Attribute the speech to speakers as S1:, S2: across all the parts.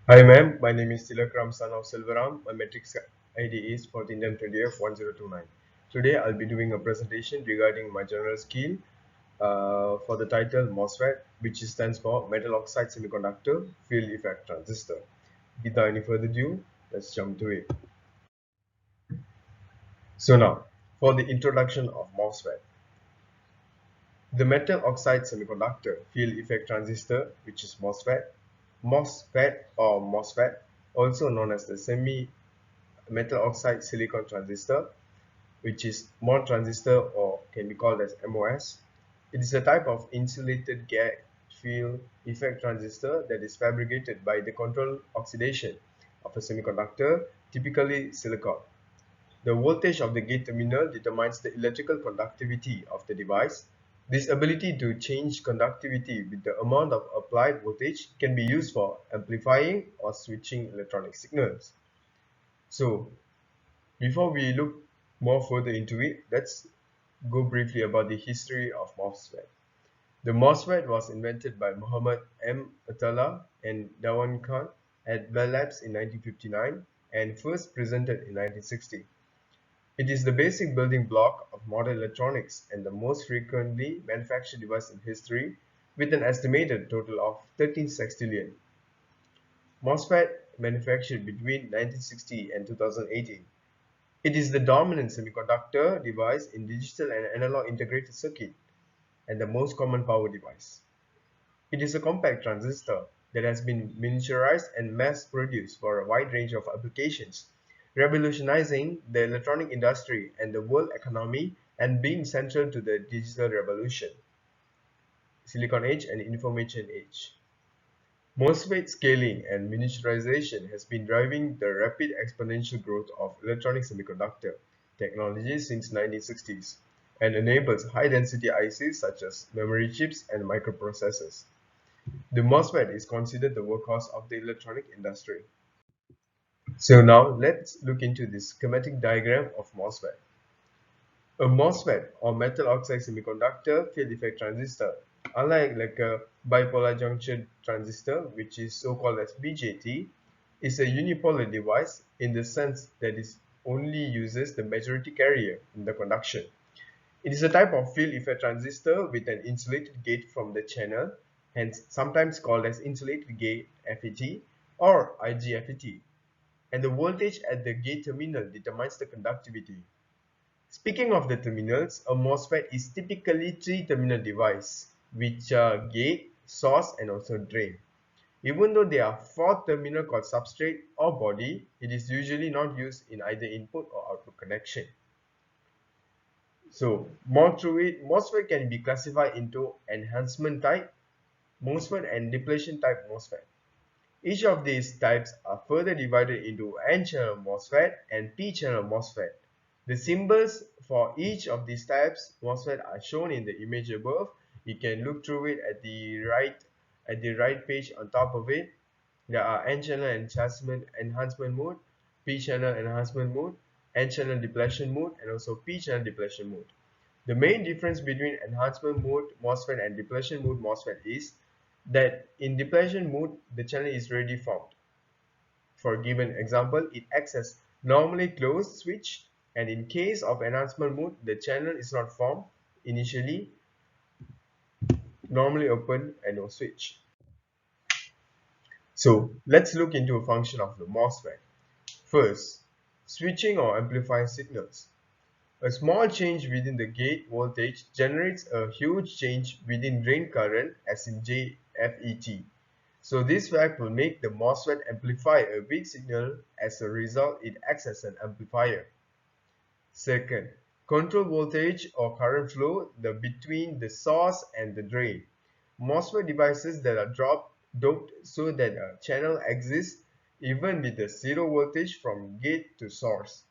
S1: Hi ma'am, my name is Thilak son of SELVA. My matrix ID is 14M20F1029. Today I'll be doing a presentation regarding my general skill for the title Mosfet, which stands for Metal Oxide Semiconductor Field Effect Transistor. Without any further ado, let's jump to it. So now, for the introduction of Mosfet. The metal oxide semiconductor field effect transistor, which is MOSFET or MOSFET, also known as the semi metal oxide silicon transistor, which is MON transistor or can be called as MOS. It is a type of insulated gate field effect transistor that is fabricated by the controlled oxidation of a semiconductor, typically silicon. The voltage of the gate terminal determines the electrical conductivity of the device. This ability to change conductivity with the amount of applied voltage can be used for amplifying or switching electronic signals. So, before we look more further into it, let's go briefly about the history of MOSFET. The MOSFET was invented by Muhammad M. Atala and Dawan Khan at Bell Labs in 1959 and first presented in 1960. It is the basic building block of modern electronics and the most frequently manufactured device in history, with an estimated total of 13 sextillion. MOSFET manufactured between 1960 and 2018. It is the dominant semiconductor device in digital and analog integrated circuit and the most common power device. It is a compact transistor that has been miniaturized and mass-produced for a wide range of applications, revolutionizing the electronic industry and the world economy and being central to the digital revolution, Silicon Age and Information Age. MOSFET scaling and miniaturization has been driving the rapid exponential growth of electronic semiconductor technology since 1960s and enables high-density ICs such as memory chips and microprocessors. The MOSFET is considered the workhorse of the electronic industry. So now let's look into this schematic diagram of MOSFET. A MOSFET or metal oxide semiconductor field effect transistor, unlike like a bipolar junction transistor, which is so-called as BJT, is a unipolar device in the sense that it only uses the majority carrier in the conduction. It is a type of field effect transistor with an insulated gate from the channel, hence sometimes called as insulated gate FET or IGFET, and the voltage at the gate terminal determines the conductivity. Speaking of the terminals, a MOSFET is typically three-terminal device, which are gate, source, and also drain. Even though there are four terminal called substrate or body, it is usually not used in either input or output connection. So, more through it, MOSFET can be classified into enhancement type MOSFET and depletion type MOSFET. Each of these types are further divided into N-channel MOSFET and P-channel MOSFET. The symbols for each of these types MOSFET are shown in the image above. You can look through it at the right page on top of it. There are N-channel enhancement mode, P-channel enhancement mode, N-channel depletion mode, and also P-channel depletion mode. The main difference between enhancement mode MOSFET and depletion mode MOSFET is that in depletion mode, the channel is already formed. For a given example, it acts as normally closed switch, and in case of enhancement mode, the channel is not formed initially, normally open and no switch. So let's look into a function of the MOSFET. First, switching or amplifying signals. A small change within the gate voltage generates a huge change within drain current as in JFET. So this fact will make the MOSFET amplify a weak signal. As a result, it acts as an amplifier. Second, control voltage or current flow between the source and the drain. MOSFET devices that are doped so that a channel exists even with a zero voltage from gate to source.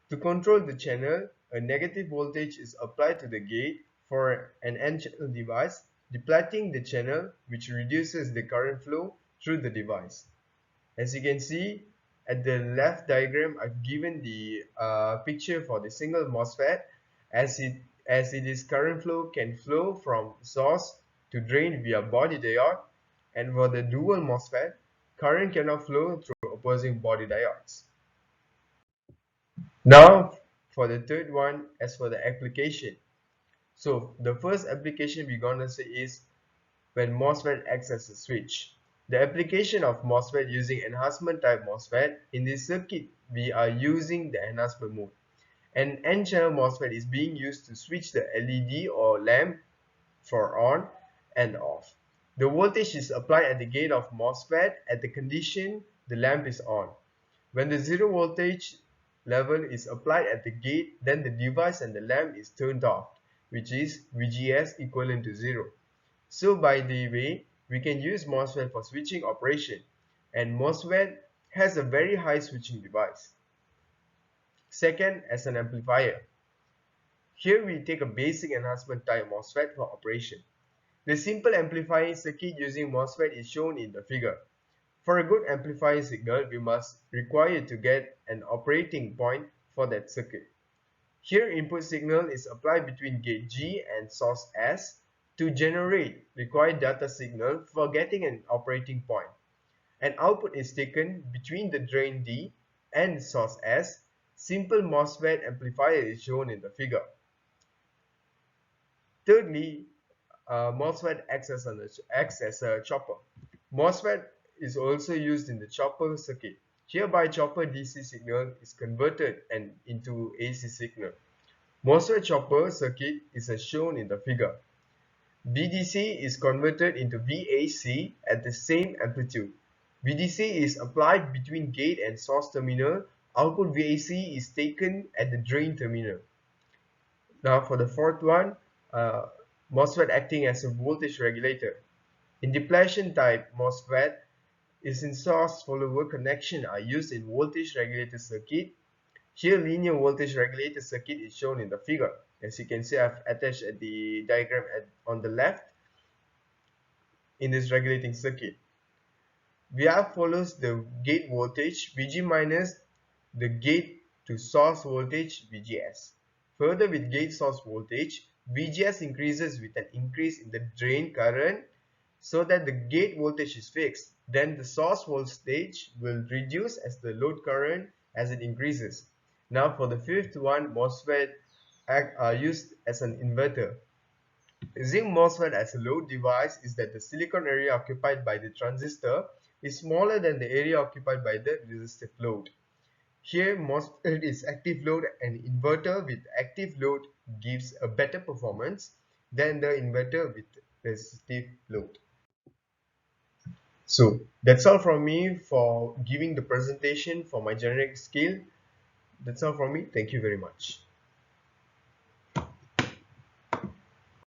S1: To control the channel, a negative voltage is applied to the gate for an N-channel device, depleting the channel, which reduces the current flow through the device. As you can see, at the left diagram, I've given the picture for the single MOSFET. As it is current flow can flow from source to drain via body diode, and for the dual MOSFET, current cannot flow through opposing body diodes. Now for the third one, as for the application. So the first application we're gonna say is when MOSFET acts as a switch. The application of MOSFET using enhancement type MOSFET, in this circuit we are using the enhancement mode. An N-channel MOSFET is being used to switch the LED or lamp for on and off. The voltage is applied at the gate of MOSFET at the condition the lamp is on. When the zero voltage level is applied at the gate, then the device and the lamp is turned off, which is VGS equivalent to 0. So by the way, we can use MOSFET for switching operation, and MOSFET has a very high switching device. Second, as an amplifier. Here we take a basic enhancement type MOSFET for operation. The simple amplifying circuit using MOSFET is shown in the figure. For a good amplifying signal, we must require to get an operating point for that circuit. Here input signal is applied between gate G and source S to generate required data signal for getting an operating point. An output is taken between the drain D and source S. Simple MOSFET amplifier is shown in the figure. Thirdly, MOSFET acts as a chopper. MOSFET is also used in the chopper circuit. Hereby, chopper DC signal is converted into AC signal. MOSFET chopper circuit is as shown in the figure. VDC is converted into VAC at the same amplitude. VDC is applied between gate and source terminal. Output VAC is taken at the drain terminal. Now for the fourth one, MOSFET acting as a voltage regulator. In depletion type MOSFET is in source follower connection are used in voltage regulator circuit. Here linear voltage regulator circuit is shown in the figure. As you can see, I've attached the diagram on the left in this regulating circuit. VR follows the gate voltage VG minus the gate to source voltage VGS. Further, with gate source voltage, VGS increases with an increase in the drain current so that the gate voltage is fixed. Then the source voltage will reduce as the load current as it increases. Now for the fifth one, MOSFET are used as an inverter. Using MOSFET as a load device is that the silicon area occupied by the transistor is smaller than the area occupied by the resistive load. Here MOSFET is active load, and inverter with active load gives a better performance than the inverter with resistive load. So that's all from me for giving the presentation for my generic scale. That's all from me. Thank you very much.